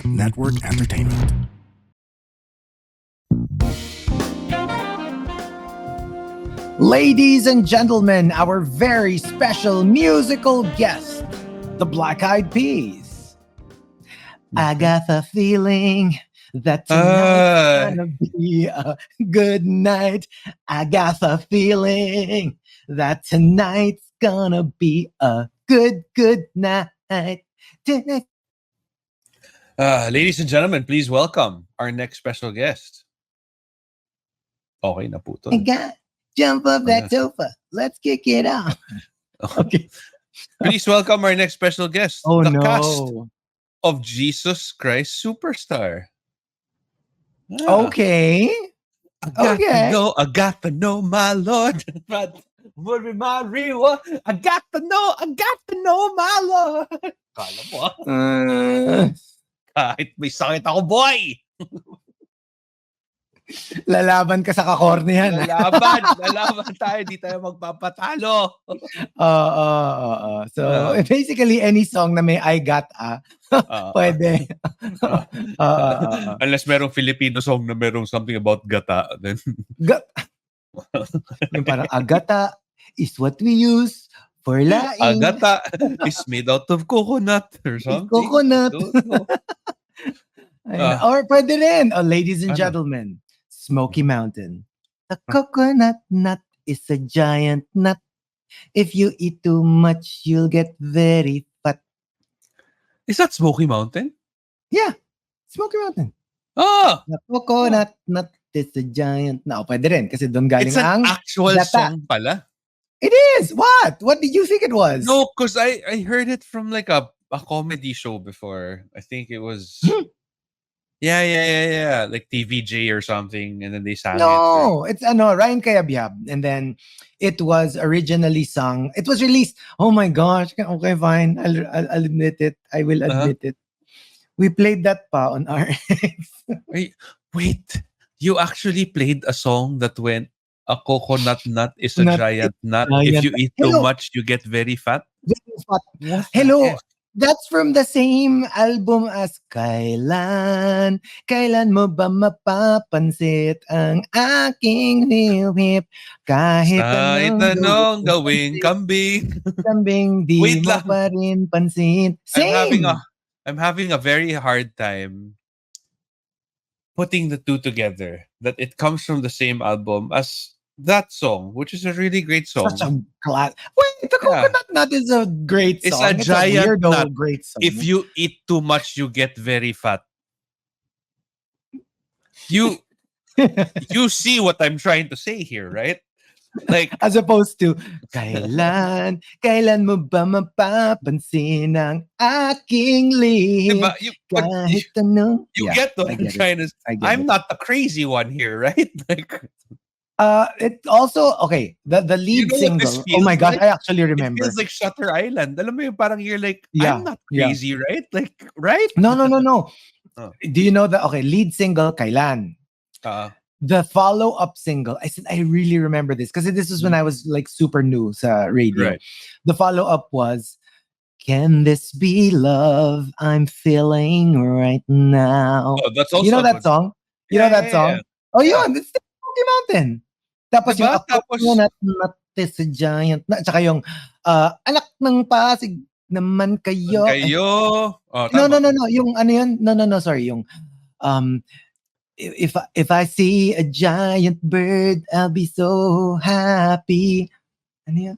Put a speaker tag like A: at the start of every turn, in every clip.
A: Network Entertainment.
B: Ladies and gentlemen, our very special musical guest, the Black Eyed Peas. I got the feeling that tonight's gonna be a good night. I got the feeling that tonight's gonna be a good night. Tonight.
C: Ladies and gentlemen, please welcome our next special guest. Okay na po to.
B: I got jump off that sofa. Let's kick it off. Okay.
C: Please welcome our next special guest.
B: Oh
C: the
B: no.
C: cast of Jesus Christ Superstar.
B: Okay.
C: I got to know my Lord. I got to know my Lord. Kala mo, kahit may sakit ako, boy.
B: Lalaban ka sa kakornihan.
C: Lalaban tayo. Di tayo magpapatalo.
B: So, basically, any song na may I got pwede.
C: Unless merong Filipino song na merong something about gata, then...
B: Yung parang, Agatha is what we use for laing.
C: Agatha is made out of coconut or something.
B: Coconut. Or pwede rin. Ladies and gentlemen, Smoky Mountain. The coconut nut is a giant nut. If you eat too much, you'll get very fat.
C: Is that Smoky Mountain?
B: Yeah. Smoky Mountain.
C: Oh!
B: The coconut nut is a giant nut. Pwede rin kasi doon galing
C: it's an
B: ang
C: actual
B: gata.
C: song pala.
B: It is. What? What did you think it was?
C: No, because I heard it from like a comedy show before. I think it was... Yeah. Like TVJ or something. And then they sang it.
B: No, it's Ryan Cayabyab. And then it was originally sung. It was released. Oh my gosh. Okay, fine. I'll admit it. I will admit it. We played that pa on RX.
C: Wait. You actually played a song that went, a coconut nut is a giant nut. If you eat too much, you get very fat.
B: Hello. That's from the same album as Kailan mo ba mapapansit ang aking hip-hip kahit
C: anong gawing kambing.
B: Kambing di mo pa rin pansin. Same.
C: I'm having a very hard time putting the two together. That it comes from the same album as that song, which is a really great song.
B: Such a class. Wait, the coconut nut is a great song.
C: It's a giant nut.
B: Great song.
C: If you eat too much, you get very fat. You see what I'm trying to say here, right? Like
B: as opposed to kailan mo ba mapapansin ang aking lihim kahit anong.
C: You get what I'm trying to say. I'm not the crazy one here, right? Like
B: it also okay. The lead single. Oh my god, I actually remember.
C: It feels like Shutter Island. Alam mo yung parang you're like, I'm not crazy, right? Like, right?
B: No. Do you know the lead single Kailan? The follow-up single. I really remember this because this was when I was like super new sa radio.
C: Right.
B: The follow-up was Can This Be Love I'm Feeling Right Now.
C: Oh, that's also
B: you know that song? You know that song?
C: Yeah.
B: Oh, yun. It's the Smoky Mountain. Tapos
C: diba?
B: yung nat is a giant. Tsaka yung anak ng Pasig naman kayo.
C: Oh,
B: no. Yung ano yun? No. Sorry. Yung if I see a giant bird, I'll be so happy. Ano yun?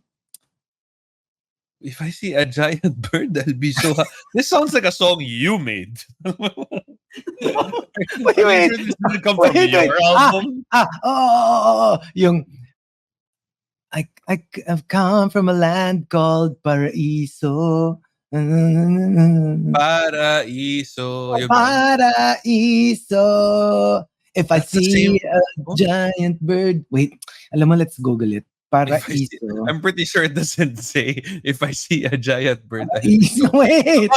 C: If I see a giant bird, I'll be so happy. This sounds like a song you made.
B: Wait.
C: This didn't come from your album.
B: Yung I've come from a land called Paraiso.
C: Paraiso.
B: If I see a giant bird, wait, alam mo, let's Google it. Paraiso.
C: I'm pretty sure it doesn't say if I see a giant bird.
B: Paraiso. Wait.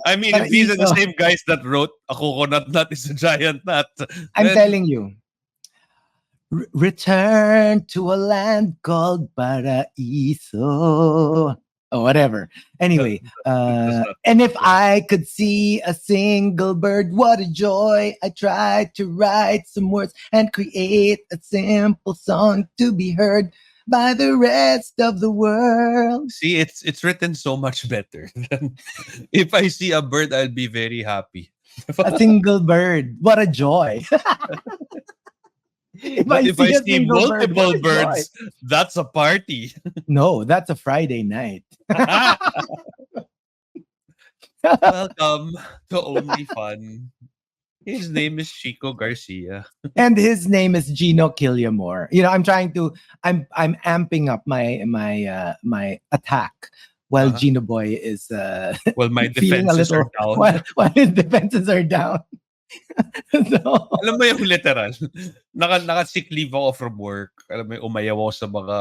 C: I mean, if these are the same guys that wrote a coconut nut is a giant nut.
B: I'm telling you. Return to a land called Paraiso. Oh, whatever.
C: That,
B: Anyway,
C: that does not
B: and if
C: work.
B: I could see a single bird, what a joy. I tried to write some words and create a simple song to be heard by the rest of the world.
C: See, it's written so much better than if I see a bird, I'll be very happy.
B: A single bird, what a joy. If
C: But
B: I
C: if I
B: see a
C: see
B: single bird, what
C: multiple
B: a joy.
C: birds, that's a party.
B: No, that's a Friday night.
C: Welcome to Only Fun. His name is Chico Garcia.
B: And his name is Gino Killiamore. You know, I'm amping up my attack while
C: Uh-huh.
B: Gino Boy is
C: Well, my
B: feeling a
C: defenses are
B: little
C: down.
B: while his defenses are down. So,
C: Alam mo yung literal, naka-sick leave ako from work. Alam mo yung umayaw ako sa mga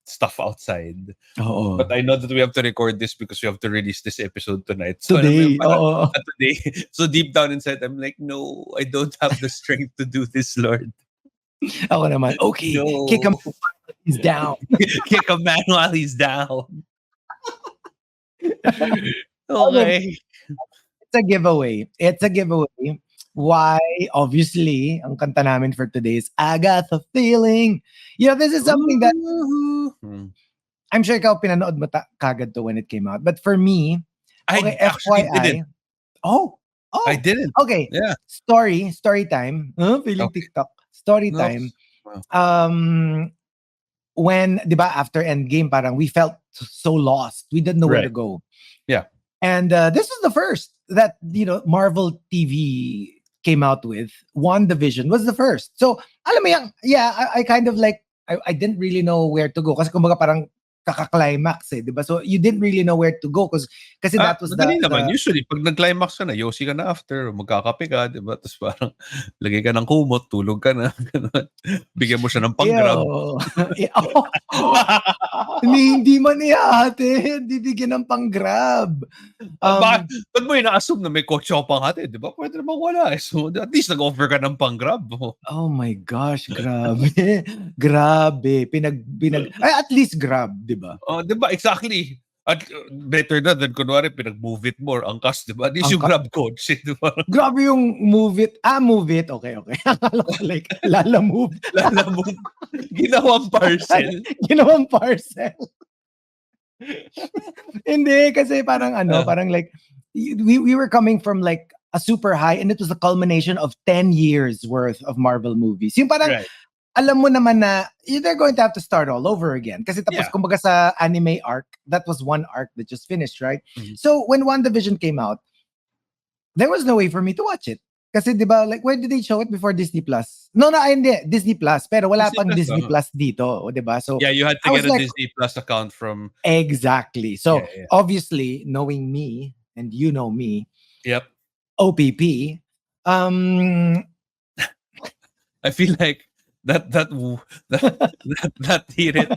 C: stuff outside.
B: oo.
C: But I know that we have to record this because we have to release this episode tonight. So alam mo yung
B: Today,
C: parang,
B: oo.
C: today. So deep down inside, I'm like, no, I don't have the strength to do this, Lord.
B: Ako naman, okay, kick him
C: No.
B: while he's down.
C: Kick a man while he's down.
B: Okay,
C: Okay.
B: it's a giveaway. It's a giveaway. Why? Obviously, ang kanta namin for today is Agatha Feeling. You know, this is something that
C: Hmm.
B: I'm sure ikaw pinanood mo kagad to when it came out. But for me, okay,
C: I actually
B: FYI.
C: didn't.
B: Oh,
C: I didn't.
B: okay.
C: Yeah.
B: Story time. Feeling
C: Okay.
B: TikTok. Story
C: No.
B: time.
C: Wow.
B: When, di ba, after Endgame, parang we felt so lost. We didn't know where to
C: Right.
B: go.
C: Yeah.
B: And this was the first that, you know, Marvel TV came out with. WandaVision was the first. So, alam mo yan, yeah, I kind of like, I didn't really know where to go. Kasi kumbaga parang kaka-climax eh, di ba? So, you didn't really know where to go kasi that was
C: Madali naman.
B: the
C: Usually, pag nag-climax ka na, yosi ka na after, magkakape ka, di ba? Tapos parang, lagay ka ng kumot, tulog ka na. Ganun. Bigyan mo siya ng pang-grab.
B: Hindi man ihahati. Bibigyan ng pang-grab.
C: Ba't mo ina-assume na may kotse ako pang hati? Di ba? Pwede naman wala eh. So, at least nag-offer ka ng pang-grab.
B: Oh my gosh, grabe. Grabe. Ay, at least grab, di ba?
C: Oh, di ba? Exactly. At better na than kunwari pinag-move it more angkas, di ba? At least yung grab coach, di ba?
B: Grabe yung move it. Move it. Okay. Akala ko like, lala move.
C: Lalamove. Ginawang parcel.
B: Ginawang parcel. Hindi, kasi parang parang like, we were coming from like a super high and it was the culmination of 10 years worth of Marvel movies. Yung parang,
C: Right.
B: alam mo naman na they're going to have to start all over again. Kasi tapos, kumbaga sa anime arc, that was one arc that just finished, right?
C: Mhm.
B: So, when WandaVision came out, there was no way for me to watch it. Kasi, di ba, like, where did they show it before Disney Plus? No, hindi. Disney Plus. Pero wala
C: Disney
B: pang
C: Plus,
B: Disney Plus dito. Di ba? So,
C: yeah, you had
B: I
C: to
B: was
C: get a
B: like,
C: Disney Plus account from...
B: Exactly. So,
C: Yeah.
B: obviously, knowing me, and you know me,
C: Yep.
B: OPP,
C: I feel like that hit it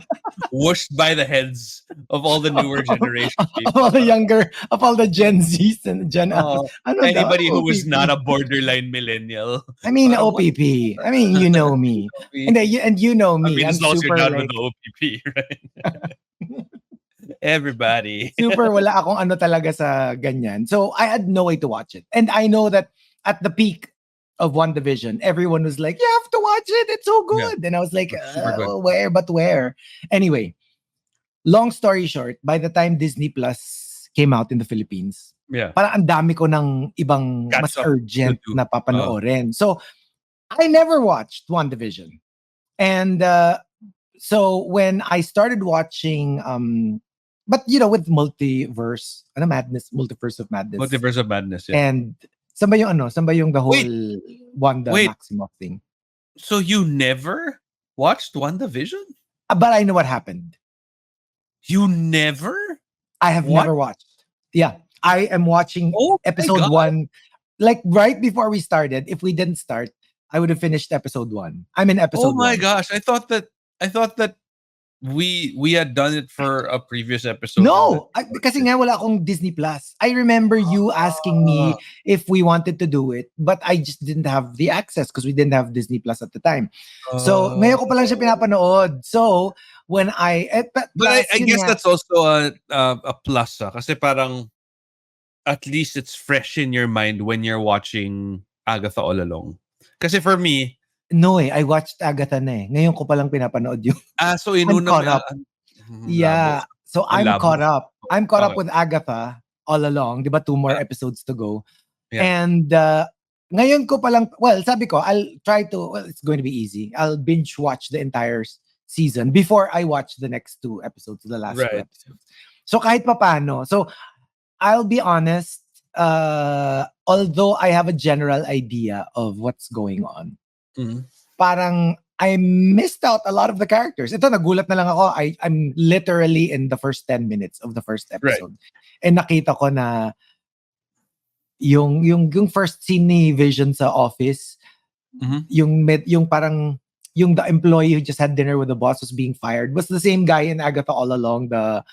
C: whooshed by the heads of all the newer generation people.
B: of all the younger, of all the Gen Zs and Gen Alphas.
C: Anybody who was
B: OPP.
C: not a borderline millennial.
B: I mean,
C: Parang,
B: OPP. I mean, you know me. And you know me.
C: I mean,
B: I'm
C: as long as you're
B: super
C: down
B: like,
C: with the OPP, right? Everybody.
B: super wala akong ano talaga sa ganyan. So, I had no way to watch it. And I know that at the peak of WandaVision, everyone was like, you have to watch it. It's so good. And I was like, where? Anyway, long story short, by the time Disney Plus came out in the Philippines, parang ang dami ko ng ibang mas urgent na papanoorin. So, I never watched WandaVision. And so, when I started watching, but you know, with multiverse of madness.
C: Multiverse of Madness, yeah.
B: And saan ba yung the whole Wanda Maximoff thing?
C: So you never watched WandaVision?
B: But I know what happened.
C: You never?
B: I have never watched. Yeah. I am watching episode 1. Like right before we started, if we didn't start, I would have finished episode 1. I'm in episode 1.
C: Oh my gosh. I thought that we had done it for a previous episode and then
B: No, kasi nga wala akong Disney Plus. I remember you asking
C: Ah,
B: me if we wanted to do it, but I just didn't have the access because we didn't have Disney Plus at the time. So, ngayon ko pa lang siya
C: oh.
B: pinapanood. So, when
C: But I,
B: plus,
C: I
B: yun
C: guess
B: nga,
C: that's also a plus kasi parang at least it's fresh in your mind when you're watching Agatha All Along. Kasi for me,
B: no I watched Agatha na eh. Ngayon ko pa lang pinapanood yung,
C: so
B: I'm
C: inuna mo,
B: caught up.
C: labo.
B: Yeah. So,
C: Ang
B: I'm
C: labo.
B: caught up. I'm caught up
C: Okay.
B: with Agatha all along. Di ba? 2 more
C: Ah,
B: episodes to go.
C: yeah.
B: And ngayon ko palang, well, sabi ko, I'll try to, well, it's going to be easy. I'll binge watch the entire season before I watch the next 2 episodes, the last 2
C: Right.
B: episodes. So kahit papaano. So I'll be honest, although I have a general idea of what's going on,
C: Mhm.
B: parang I missed out a lot of the characters. Ito, nagulat na lang ako. I'm literally in the first 10 minutes of the first
C: Right.
B: episode. And nakita ko na yung first scene ni Vision sa office,
C: Mhm.
B: yung parang yung the employee who just had dinner with the boss was being fired was the same guy in Agatha All Along, the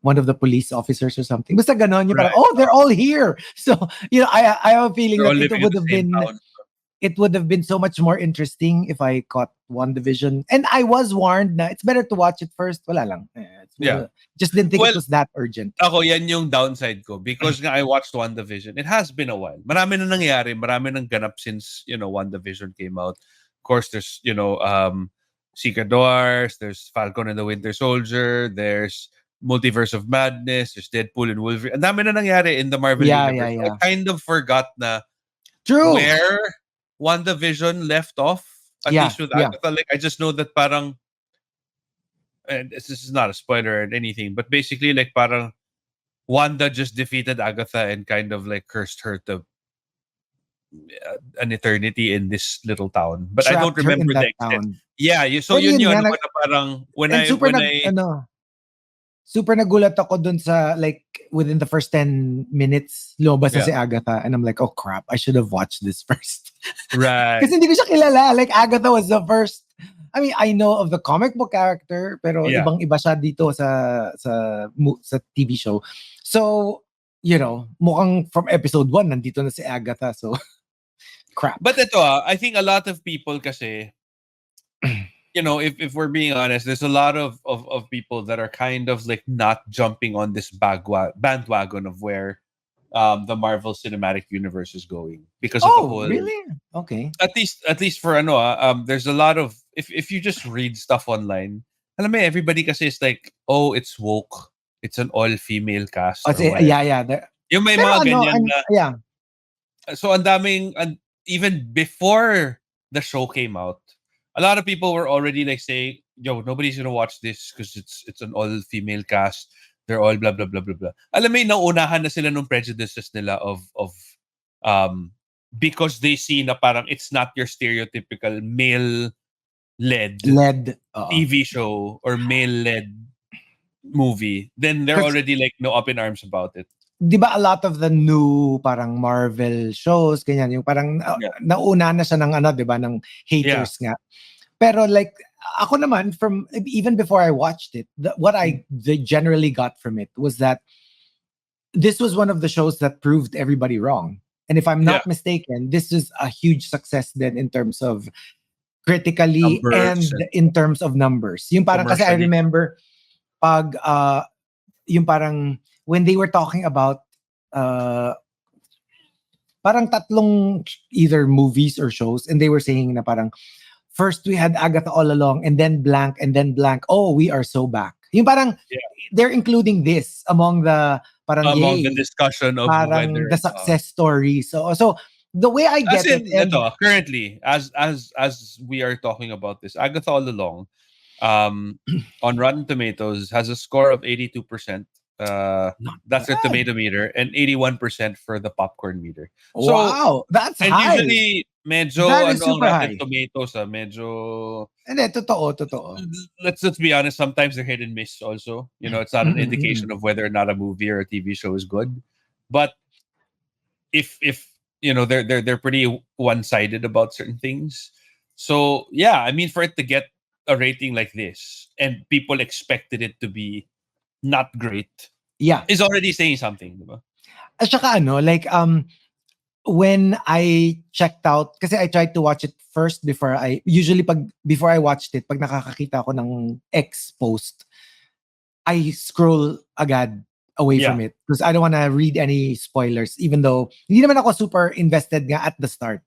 B: one of the police officers or something. Basta ganon, yung
C: Right.
B: parang, oh, they're all here. So, I have a feeling
C: They're all
B: that
C: living in the same town.
B: it would have been so much more interesting if I caught WandaVision. And I was warned na it's better to watch it first. Wala lang.
C: Yeah.
B: Just didn't think
C: Well,
B: it was that urgent.
C: Ako, yan yung downside ko. Because nga I watched WandaVision. It has been a while. Marami na nangyari. Marami nang ganap since, WandaVision came out. Of course, there's, Secret Wars. There's Falcon and the Winter Soldier. There's Multiverse of Madness. There's Deadpool and Wolverine. Ang dami na nangyari in the Marvel Universe.
B: Yeah.
C: I kind of forgot na
B: True.
C: where WandaVision left off. At least with Agatha. Like, I just know that parang, and this is not a spoiler or anything, but basically like parang Wanda just defeated Agatha and kind of like cursed her to an eternity in this little town. But I don't
B: Trapped her in
C: remember the
B: that
C: extent.
B: town.
C: Yeah, so
B: Pero
C: yun
B: yun nga,
C: na parang
B: and super nagulat ako dun sa, like, within the first 10 minutes, lumabas na si Agatha. And I'm like, oh crap, I should have watched this first.
C: Right.
B: Kasi hindi ko siya kilala. Like, Agatha was the first. I mean, I know of the comic book character, pero ibang-iba siya dito sa TV show. So, mukhang from episode 1, nandito na si Agatha. So, crap.
C: But ito, I think a lot of people kasi, if we're being honest, there's a lot of people that are kind of like not jumping on this bandwagon of where the Marvel Cinematic Universe is going because of the whole.
B: Really? Okay.
C: At least for there's a lot of if you just read stuff online, alam mo everybody kasi is like, oh, it's woke, it's an all-female cast.
B: Yeah.
C: Yung may mga ganyan na. So ang daming, even before the show came out, a lot of people were already like saying, yo, nobody's gonna watch this because it's an all-female cast. They're all blah blah blah blah blah. Alam mo, nauunahan na sila ng prejudices nila of because they see na parang it's not your stereotypical male-led TV show or male-led movie. Then they're already like up in arms about it.
B: Di ba a lot of the new parang Marvel shows, ganyan, yung parang nauna na siya ng di ba, ng haters nga. Pero like, ako naman, from even before I watched it, what I generally got from it was that this was one of the shows that proved everybody wrong. And if I'm not mistaken, this is a huge success then in terms of critically and in terms of numbers. Yung parang kasi I remember pag yung parang when they were talking about parang tatlong either movies or shows, and they were saying na parang first we had Agatha All Along and then blank and then blank. Oh, we are so back. Yung parang they're including this among the parang
C: the discussion of
B: parang
C: whether
B: the success story. So the way I get it, and
C: currently as we are talking about this, Agatha All Along on Rotten Tomatoes has a score of 82%. That's the tomato meter, and 81% for the popcorn meter. So,
B: wow, that's high.
C: Usually medyo
B: that is super high.
C: Tomatoes, medyo.
B: And then totoo.
C: Let's be honest. Sometimes they're hit and miss. Also, it's not an indication of whether or not a movie or a TV show is good. But if they're pretty one-sided about certain things. So yeah, I mean, for it to get a rating like this and people expected it to be not great,
B: Yeah.
C: is already saying something, diba?
B: At saka like when I checked out, kasi I tried to watch it first before I watched it, pag nakakakita ako ng X post, I scroll agad away from it because I don't want to read any spoilers, even though hindi naman ako super invested nga at the start.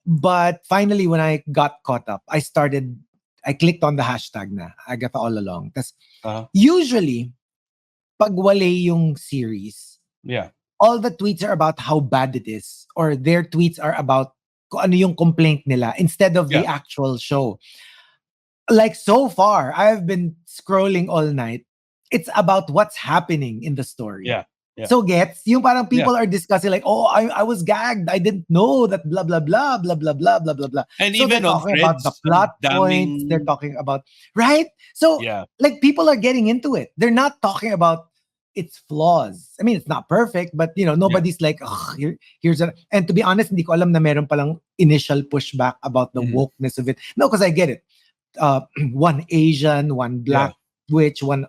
B: But finally, when I got caught up, I clicked on the hashtag na, Agatha All Along. Because usually, pag wale yung series, all the tweets are about how bad it is, or their tweets are about kung ano yung complaint nila instead of the actual show. Like so far, I've been scrolling all night. It's about what's happening in the story.
C: Yeah.
B: So gets, yung parang people are discussing like, oh, I was gagged. I didn't know that blah, blah, blah, blah, blah, blah, blah, blah, blah.
C: And
B: so
C: even
B: they're
C: on
B: talking about the plot points. They're talking about, right? So like people are getting into it. They're not talking about its flaws. I mean, it's not perfect, but nobody's like, here's a, and to be honest, hindi ko alam na meron palang initial pushback about the wokeness of it. No, because I get it. One Asian, one black witch, one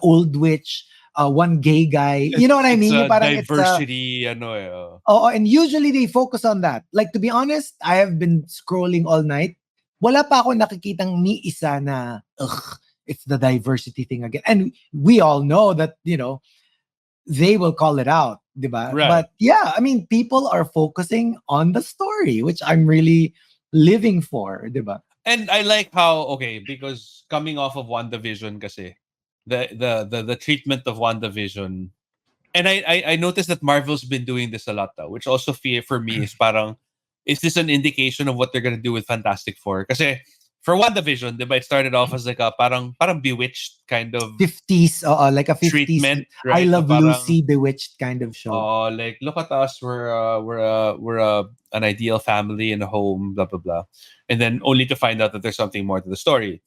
B: old witch, one gay guy. You know what I mean?
C: It's a diversity.
B: And usually they focus on that. Like, to be honest, I have been scrolling all night. Wala pa ako nakikitang ni isa na, it's the diversity thing again. And we all know that, they will call it out. Diba?
C: Right.
B: But yeah, I mean, people are focusing on the story, which I'm really living for. Diba?
C: And I like how, because coming off of WandaVision kasi, the treatment of WandaVision, and I noticed that Marvel's been doing this a lot though, which also for me is parang, is this an indication of what they're gonna do with Fantastic Four? Kasi for WandaVision, diba, it started off as like a parang Bewitched kind of
B: 50s, like a 50s
C: treatment, right?
B: I Love Lucy Bewitched kind of show.
C: Like, look at us, we're an ideal family in a home, blah blah blah, and then only to find out that there's something more to the story.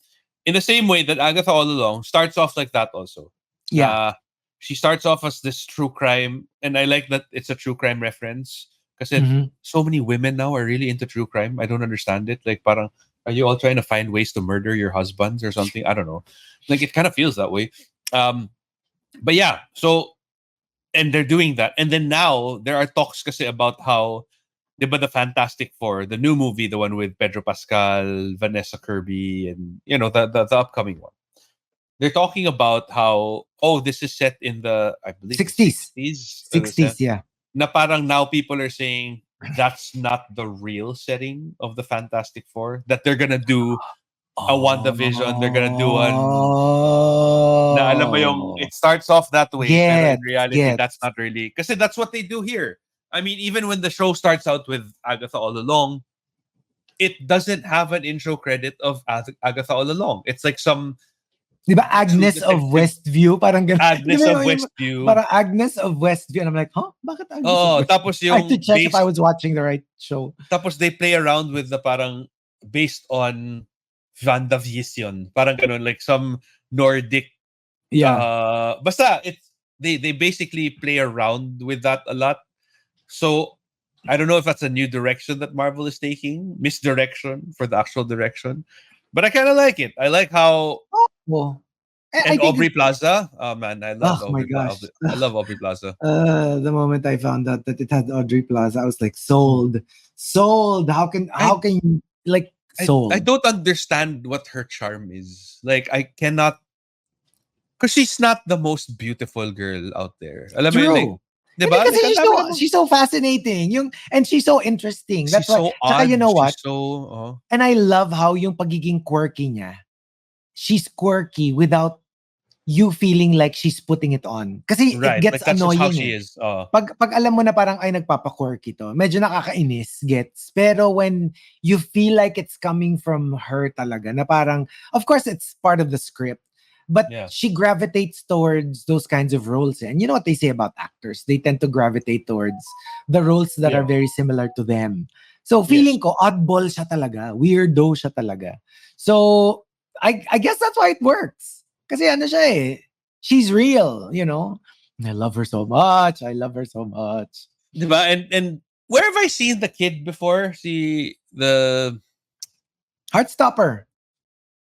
C: In the same way that Agatha All Along starts off like that also.
B: Yeah.
C: She starts off as this true crime, and I like that it's a true crime reference because so many women now are really into true crime. I don't understand it. Like, parang, are you all trying to find ways to murder your husbands or something? I don't know. Like, it kind of feels that way. But yeah, so, and they're doing that. And then now there are talks kasi about how, diba, the Fantastic Four, the new movie, the one with Pedro Pascal, Vanessa Kirby, and the upcoming one. They're talking about how, this is set in the, I believe,
B: 60s.
C: 60s,
B: yeah.
C: Na parang now people are saying that's not the real setting of the Fantastic Four. That they're gonna do a WandaVision. They're gonna do na alam mo yung, it starts off that way, pero in reality, that's not really, kasi that's what they do here. I mean, even when the show starts out with Agatha All Along, it doesn't have an intro credit of Agatha All Along. It's like some,
B: diba, Agnes of Westview, parang ganun.
C: Agnes of Westview.
B: Parang Agnes of Westview. And I'm like, bakit Agnes of Westview?
C: Tapos yung
B: I had to check if I was watching the right show.
C: Tapos they play around with the parang based on WandaVision. Parang ganun, like some Nordic.
B: Yeah.
C: Basta, they basically play around with that a lot. So, I don't know if that's a new direction that Marvel is taking. Misdirection for the actual direction. But I kind of like it. I like how... and Aubrey Plaza. Oh, man, I love Aubrey Plaza. I love Aubrey Plaza.
B: The moment I found out that it had Aubrey Plaza, I was like, sold. How can you, like, sold?
C: I don't understand what her charm is. Like, I cannot... Because she's not the most beautiful girl out there. Alam mo yun, like, diba?
B: Like, she's so fascinating. And she's so interesting. That's
C: she's so odd.
B: You know what?
C: She's so...
B: And I love how yung pagiging quirky niya, she's quirky without you feeling like she's putting it on. Kasi
C: right.
B: it gets
C: like, that's
B: annoying.
C: How she is.
B: Pag alam mo na parang ay nagpapa-quirky to, medyo nakakainis, gets. Pero when you feel like it's coming from her talaga, na parang, of course it's part of the script, but she gravitates towards those kinds of roles. And you know what they say about actors? They tend to gravitate towards the roles that are very similar to them. So feeling ko, oddball siya talaga. Weirdo siya talaga. So I guess that's why it works. Kasi ano siya eh. She's real, I love her so much.
C: Diba? And where have I seen the kid before? See the...
B: Heartstopper.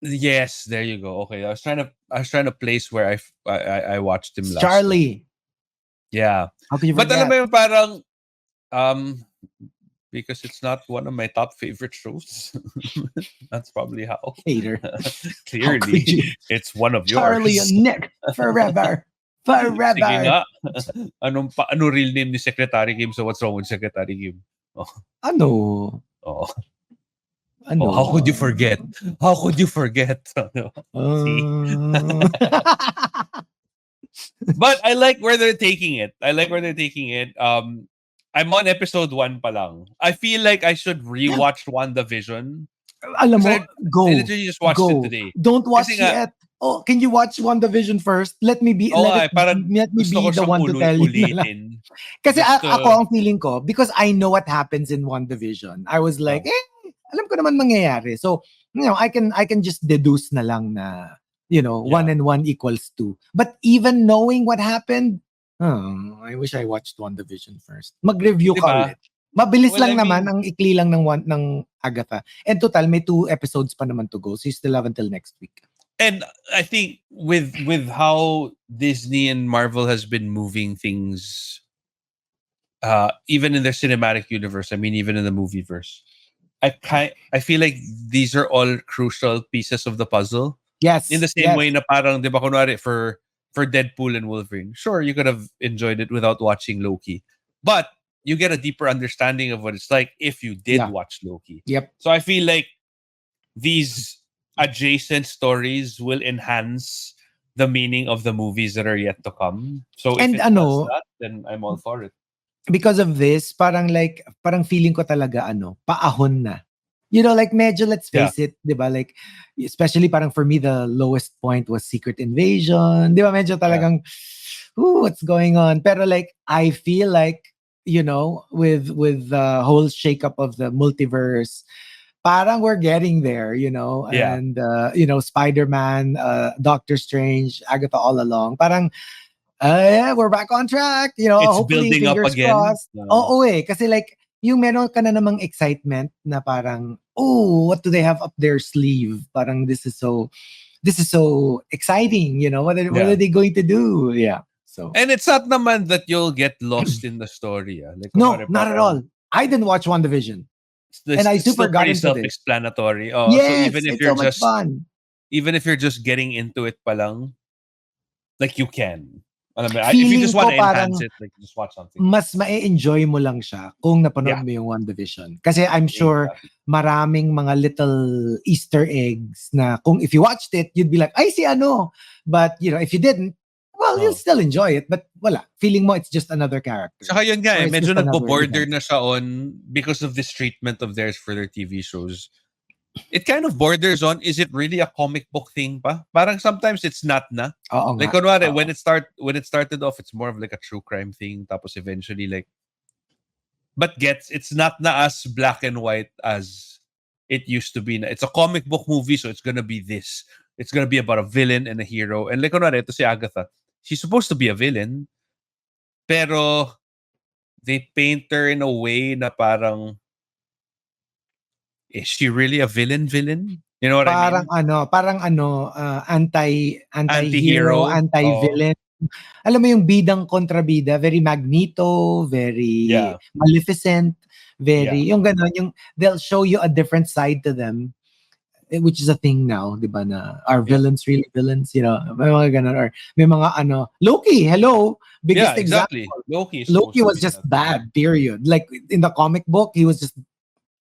C: Yes, there you go. Okay, I was trying to place where I watched him
B: It's
C: last.
B: Charlie.
C: Yeah.
B: How could you
C: But alam
B: forget?
C: mo yung parang um because it's not one of my top favorite shows. That's probably how.
B: Hater. How could
C: Clearly,
B: you?
C: it's one of
B: Charlie
C: yours.
B: and Nick forever.
C: Sige
B: Forever.
C: nga. Ano real name ni Secretary Kim? So what's wrong with Secretary Kim? Oh,
B: Ano?
C: oh. Oh, how could you
B: Ano?
C: forget? How could you forget? See?
B: Uh...
C: But I like where they're taking it. I like where they're taking it. I'm on episode 1 pa lang. I feel like I should rewatch WandaVision.
B: Alam mo,
C: Kasi I
B: go.
C: literally just watched it
B: Go.
C: today.
B: Don't watch
C: Kasi nga,
B: yet. Oh, can you watch WandaVision first? Let me be
C: parang
B: let me
C: gusto ko
B: be the
C: siyang
B: one to tell you na lang.
C: ulitin.
B: Kasi
C: Just
B: ako ang feeling ko, because I know what happens in WandaVision. I was like, alam ko naman mangyayari. So, I can just deduce na lang na, 1 and 1 equals 2. But even knowing what happened, I wish I watched WandaVision first. Mag-review ka
C: diba?
B: ulit. Mabilis
C: Well,
B: lang
C: I
B: naman,
C: mean,
B: ang ikli lang ng Agatha. And total, may 2 episodes pa naman to go. So you still have until next week.
C: and I think with how Disney and Marvel has been moving things, even in their cinematic universe, I mean, even in the movieverse, I feel like these are all crucial pieces of the puzzle.
B: Yes.
C: In the same way na parang, di ba, kunwari, for Deadpool and Wolverine, sure, you could have enjoyed it without watching Loki. But you get a deeper understanding of what it's like if you did watch Loki.
B: Yep.
C: So I feel like these adjacent stories will enhance the meaning of the movies that are yet to come. So if it does that, then I'm all for it.
B: Because of this, parang feeling ko talaga paahon na. Like medyo, let's face it, di ba? Like, especially parang for me, the lowest point was Secret Invasion. Di ba? Medyo talagang, what's going on? Pero like, I feel like, with the whole shakeup of the multiverse, parang we're getting there, and, Spider-Man, Doctor Strange, Agatha All Along, parang, we're back on track.
C: It's
B: hopefully,
C: building up
B: fingers
C: again.
B: crossed. Oo kasi like, yung meron ka na namang excitement na parang, what do they have up their sleeve? Parang this is so exciting, what are they going to do? Yeah. So.
C: And it's not naman that you'll get lost in the story. Like,
B: no, not at all. I didn't watch WandaVision. And I super got into this.
C: Self-explanatory.
B: Yes,
C: so even if
B: it's
C: you're
B: so much fun.
C: Even if you're just getting into it pa lang, like you can. If
B: Feeling
C: you just want to
B: ko
C: enhance it, like just watch something.
B: Mas ma-enjoy mo lang siya kung napanood mo yung WandaVision. Kasi I'm sure maraming mga little Easter eggs na kung if you watched it, you'd be like, ay si ano. But if you didn't, well, you'll still enjoy it. But wala, feeling mo it's just another character.
C: Saka yun nga,
B: Or it's
C: medyo
B: just another
C: nagbo-border
B: event.
C: na siya on because of this treatment of theirs for their TV shows. It kind of borders on, is it really a comic book thing pa? Parang sometimes it's not na.
B: Oo
C: Like
B: nga.
C: kunwari, when it started off, it's more of like a true crime thing. Tapos eventually like, but it's not na as black and white as it used to be. It's a comic book movie, so it's gonna be this. It's gonna be about a villain and a hero. And like kunwari, ito si Agatha. She's supposed to be a villain, pero they paint her in a way na parang, is she really a villain? You know what I mean?
B: Parang anti-hero,
C: Anti-hero.
B: anti-villain. Alam mo yung bidang kontrabida, very Magneto, very Maleficent, very, yung gano'n, yung they'll show you a different side to them, which is a thing now, di ba, na are villains really villains, may mga gano'n, or may mga Loki, hello, biggest
C: exactly.
B: example. Loki was just bad, period. Like, in the comic book, he was just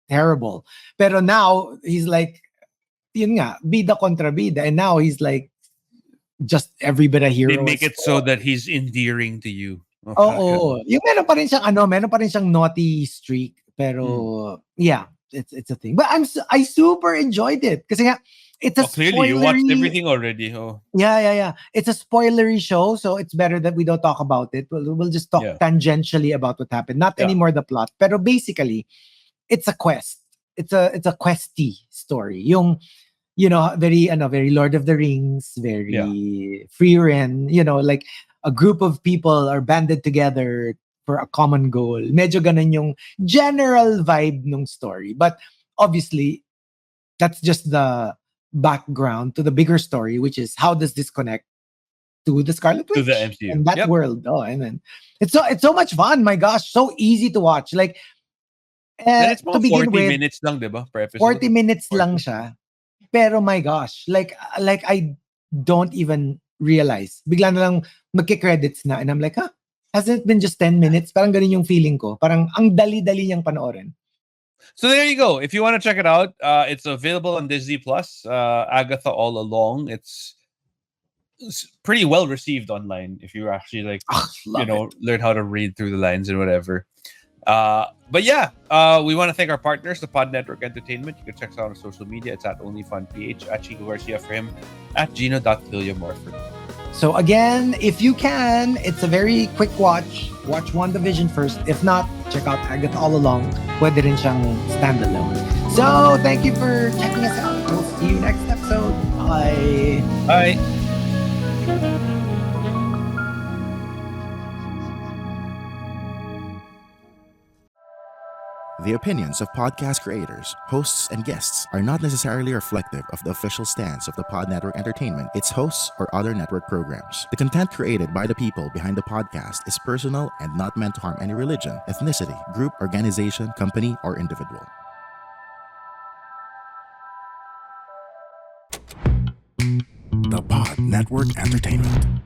B: terrible. Pero now, he's like, yun nga, bida kontra bida, and now he's like, just every bit a hero.
C: They make it so that he's endearing to you.
B: Oo. Yung meron pa rin siyang naughty streak, pero yeah, it's a thing. But I super enjoyed it kasi nga it's a
C: clearly you watched everything already.
B: Yeah. It's a spoilery show, so it's better that we don't talk about it. We'll just talk tangentially about what happened, not anymore the plot. Pero basically, it's a quest. It's a questy story. Yung very Lord of the Rings, very free Ren, like a group of people are banded together for a common goal. Medyo ganun yung general vibe ng story. But obviously, that's just the background to the bigger story, which is how does this connect to the Scarlet Witch
C: to the MCU
B: and that world. Oh, and then it's so much fun. My gosh, so easy to watch. Like
C: then it's
B: to
C: mga
B: begin
C: 40
B: with,
C: minutes lang, diba, per episode?
B: 40 minutes lang siya. Pero my gosh, like I don't even realize. Bigla na lang magki-credits na and I'm like, huh? Hasn't it been just 10 minutes? Parang ganun yung feeling ko. Parang ang dali-dali niyang panoorin.
C: So there you go. If you want to check it out, it's available on Disney Plus. Agatha All Along. It's pretty well received online if you actually like learn how to read through the lines and whatever. But yeah, we want to thank our partners, the Pod Network Entertainment. You can check us out on social media. It's at OnlyFunPH, at Chico Garcia for him, at Gino.Villamor.
B: So again, if you can, it's a very quick watch. Watch WandaVision first. If not, check out Agatha All Along. Pwede rin siyang standalone. So thank you for checking us out. We'll see you next episode. Bye.
C: Bye.
A: The opinions of podcast creators, hosts, and guests are not necessarily reflective of the official stance of the Pod Network Entertainment, its hosts, or other network programs. The content created by the people behind the podcast is personal and not meant to harm any religion, ethnicity, group, organization, company, or individual. The Pod Network Entertainment.